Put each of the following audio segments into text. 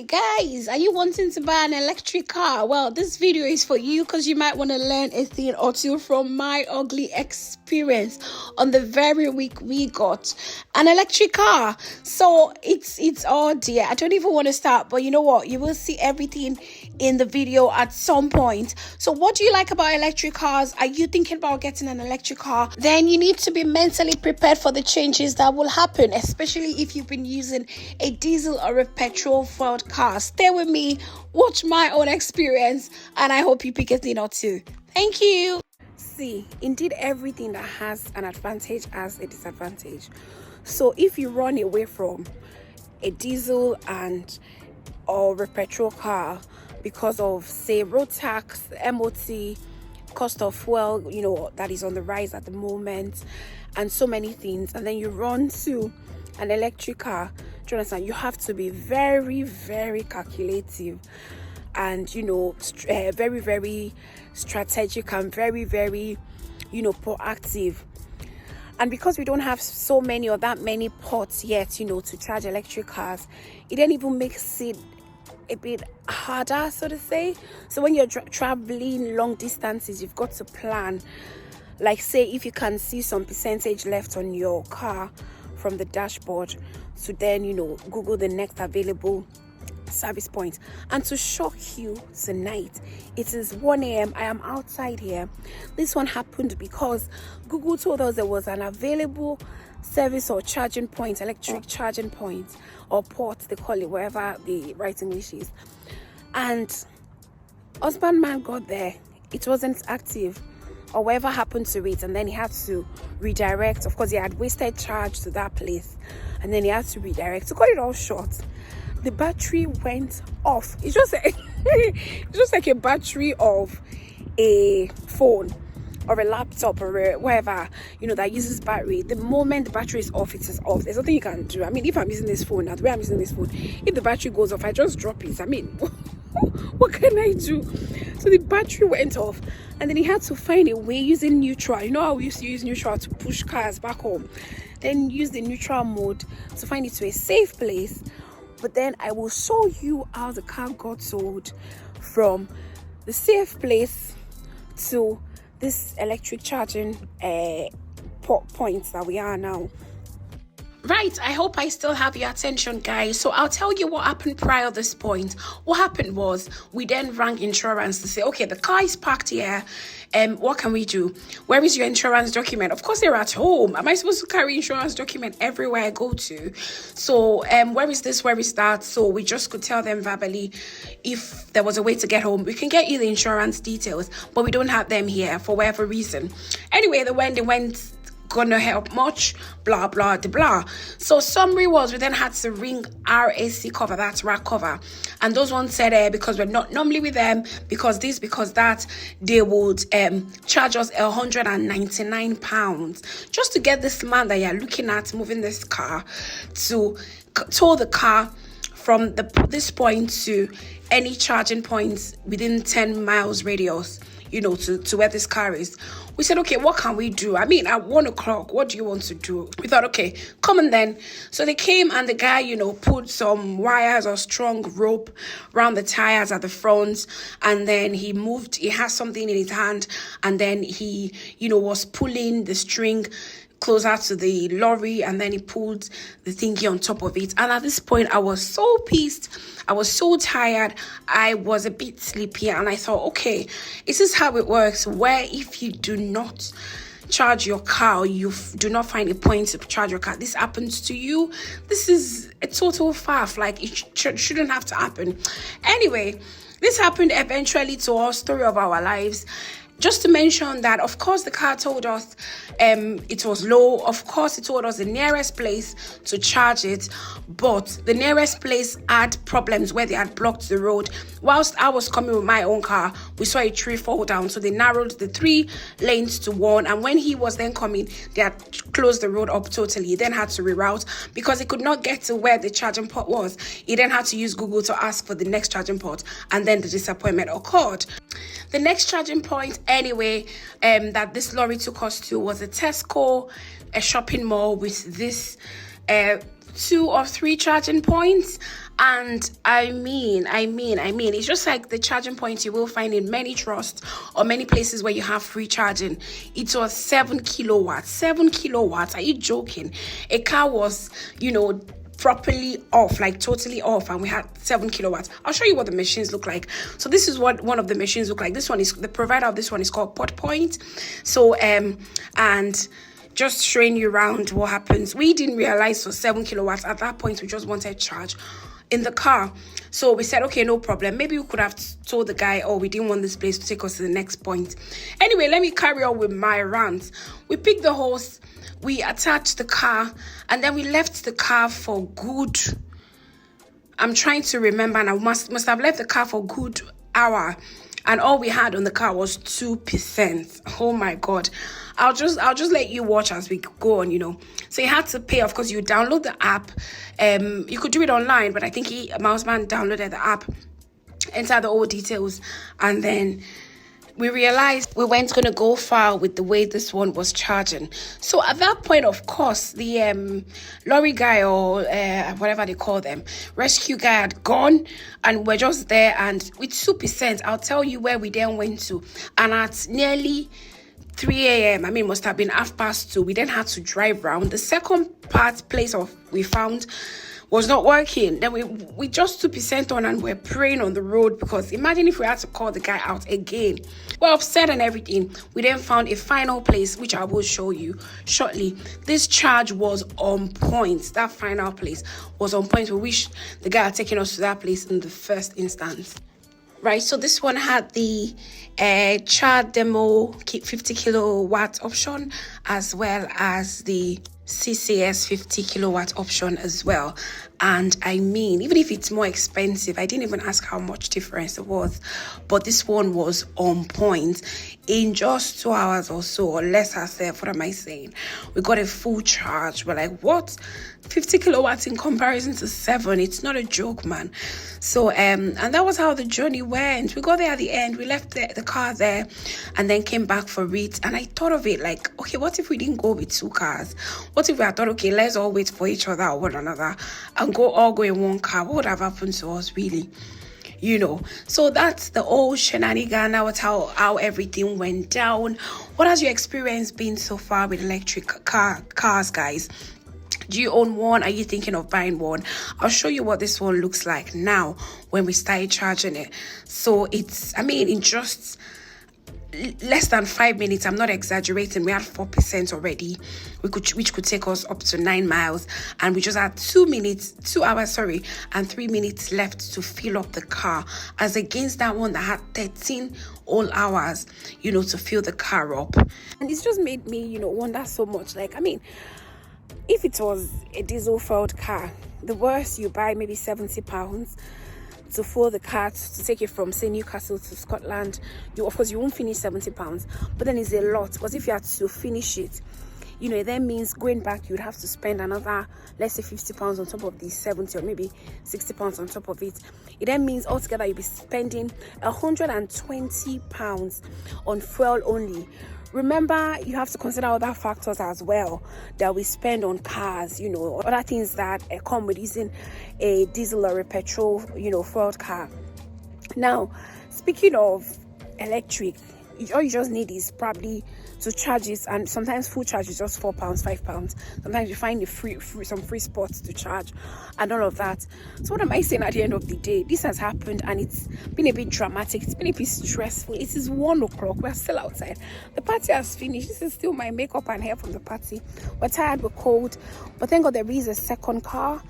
Guys, are you wanting to buy an electric car? Well, this video is for you because you might want to learn a thing or two from my ugly experience on the very week we got an electric car. So it's all dear. I don't even want to start, but you know what? You will see everything in the video at some point. So what do you like about electric cars? Are you thinking about getting an electric car? Then you need to be mentally prepared for the changes that will happen, especially if you've been using a diesel or a petrol fueled car. Stay with me, watch my own experience, and I hope you pick a thing or two. Thank you. See, indeed, everything that has an advantage has a disadvantage. So if you run away from a diesel or a petrol car because of, say, road tax, MOT, cost of fuel, that is on the rise at the moment, and so many things, and then you run to an electric car, do you understand? You have to be very, very calculative and, very, very strategic and very, very, proactive. And because we don't have so many or that many ports yet, to charge electric cars, it then even makes it a bit harder, so to say. So when you're traveling long distances, you've got to plan, like, say, if you can see some percentage left on your car from the dashboard, to then Google the next available service point. And to shock you tonight, it is 1 a.m. I am outside here. This one happened because Google told us there was an available service or charging point, electric charging point or port, they call it, wherever the right English is. And husbandman got there, it wasn't active or whatever happened to it, and then he had to redirect. Of course, he had wasted charge to that place, and then he had to redirect. To cut it all short, the battery went off. It's just like a battery of a phone or a laptop or whatever, that uses battery. The moment the battery is off, it is off. There's nothing you can do. I mean, if I'm using this phone, now the way I'm using this phone, if the battery goes off, I just drop it. I mean, what can I do? So the battery went off, and then he had to find a way using neutral. How we used to use neutral to push cars back home. Then use the neutral mode to find it to a safe place. But then I will show you how the car got sold from the safe place to this electric charging points that we are now. Right, I hope I still have your attention, guys. So I'll tell you what happened prior to this point. What happened was we then rang insurance to say, okay, the car is parked here. What can we do? Where is your insurance document? Of course, they're at home. Am I supposed to carry insurance document everywhere I go to? So where is this? Where is that? So we just could tell them verbally if there was a way to get home. We can get you the insurance details, but we don't have them here for whatever reason. Anyway, they went gonna help much, blah blah de blah. So summary was we then had to ring RAC cover, that's rack cover, and those ones said because we're not normally with them, because this, because that, they would charge us £199 just to get this man that you're looking at moving this car to tow the car from this point to any charging points within 10 miles radius, to where this car is. We said, okay, what can we do? I mean, at 1 o'clock, what do you want to do? We thought, okay, come on then. So they came, and the guy, put some wires or strong rope around the tires at the front, and then he has something in his hand, and then he, was pulling the string closer to the lorry, and then he pulled the thingy on top of it. And at this point, I was so pissed, I was so tired, I was a bit sleepy, and I thought, okay, this is how it works, where if you do not charge your car, you do not find a point to charge your car, this happens to you. This is a total faff. Like, it shouldn't have to happen. Anyway, this happened eventually to our story of our lives. Just to mention that, of course, the car told us it was low. Of course, it told us the nearest place to charge it, but the nearest place had problems where they had blocked the road. Whilst I was coming with my own car, we saw a tree fall down, so they narrowed the 3 lanes to 1. And when he was then coming, they had closed the road up totally. He then had to reroute because he could not get to where the charging port was. He then had to use Google to ask for the next charging port, and then the disappointment occurred. The next charging point, anyway, that this lorry took us to was a Tesco, a shopping mall with this 2 or 3 charging points. And I mean, it's just like the charging points you will find in many trusts or many places where you have free charging. It was 7 kilowatts. 7 kilowatts. Are you joking? A car was, properly off, like totally off, and we had 7 kilowatts. I'll show you what the machines look like. So this is what one of the machines look like. This one is the provider of this one is called PodPoint. So and just showing you around what happens. We didn't realize for 7 kilowatts at that point. We just wanted charge in the car. So we said, okay, no problem. Maybe we could have told the guy, oh, we didn't want this place to take us to the next point. Anyway, let me carry on with my rant. We picked the hose, we attached the car, and then we left the car for good. I'm trying to remember, and I must have left the car for good hour. And all we had on the car was 2%. Oh my God. I'll just let you watch as we go on, So you had to pay, of course, you download the app. You could do it online, but I think Mouseman downloaded the app, entered the all details, and then we realized we weren't going to go far with the way this one was charging. So at that point, of course, the lorry guy or whatever they call them, rescue guy had gone, and we're just there. And with 2%, I'll tell you where we then went to. And at nearly 3 a.m., must have been 2:30, we then had to drive round. The second place we found was not working. Then we just 2% on, and we're praying on the road, because imagine if we had to call the guy out again. We're upset and everything. We then found a final place, which I will show you shortly. This charge was on point. That final place was on point. We wish the guy had taken us to that place in the first instance. Right, so this one had the charge demo 50 kilowatt option, as well as the CCS 50 kilowatt option as well. And even if it's more expensive, I didn't even ask how much difference it was, but this one was on point. In just 2 hours or so, or less herself, what am I saying? We got a full charge. We're like, what? 50 kilowatts in comparison to 7? It's not a joke, man. So and that was how the journey went. We got there at the end. We left the car there and then came back for it. And I thought of it like, okay, what if we didn't go with 2 cars? What if we had thought, okay, let's all wait for each other or one another and all go in one car? What would have happened to us, really? So that's the old shenanigan. That was how everything went down. What has your experience been so far with electric cars, guys? Do you own one? Are you thinking of buying one? I'll show you what this one looks like now when we started charging it. So it's, in just less than 5 minutes, I'm not exaggerating, we had 4% already, which could take us up to 9 miles, and we just had 2 hours and 3 minutes left to fill up the car, as against that one that had 13 whole hours to fill the car up. And it's just made me wonder so much, if it was a diesel fueled car, the worst you buy maybe £70 to fill the car to take it from, say, Newcastle to Scotland. Of course you won't finish £70, but then it's a lot, because if you had to finish it, it then means going back you'd have to spend another, let's say, £50 on top of the 70, or maybe £60 on top of it. It then means altogether you'll be spending £120 on fuel only. Remember, you have to consider other factors as well that we spend on cars, other things that come with using a diesel or a petrol, fueled car. Now, speaking of electric, all you just need is probably to charge it, and sometimes full charge is just £4, £5. Sometimes you find some free spots to charge and all of that. So what am I saying? At the end of the day, this has happened and it's been a bit dramatic, it's been a bit stressful. It is 1 o'clock, we're still outside, the party has finished. This is still my makeup and hair from the party. We're tired, we're cold, but thank God there is a second car,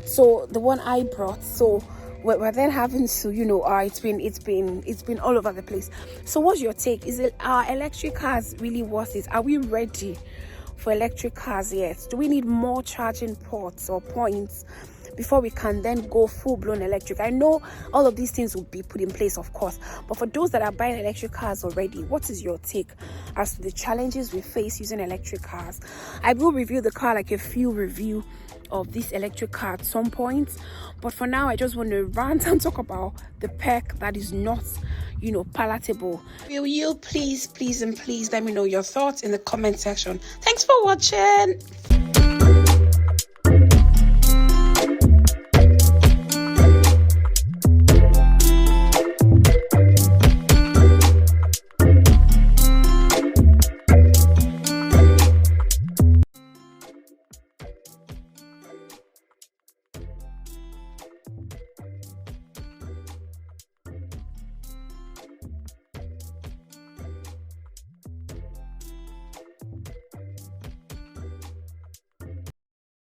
so the one I brought. So we're then having to, it's been all over the place. So what's your take? Is it, are electric cars really worth it? Are we ready for electric cars yet? Do we need more charging ports or points before we can then go full-blown electric? I know all of these things will be put in place, of course, but for those that are buying electric cars already, what is your take as to the challenges we face using electric cars? I will review the car, like a few review of this electric car at some point, but for now I just want to rant and talk about the perk that is not palatable. Will you please let me know your thoughts in the comment section. Thanks for watching.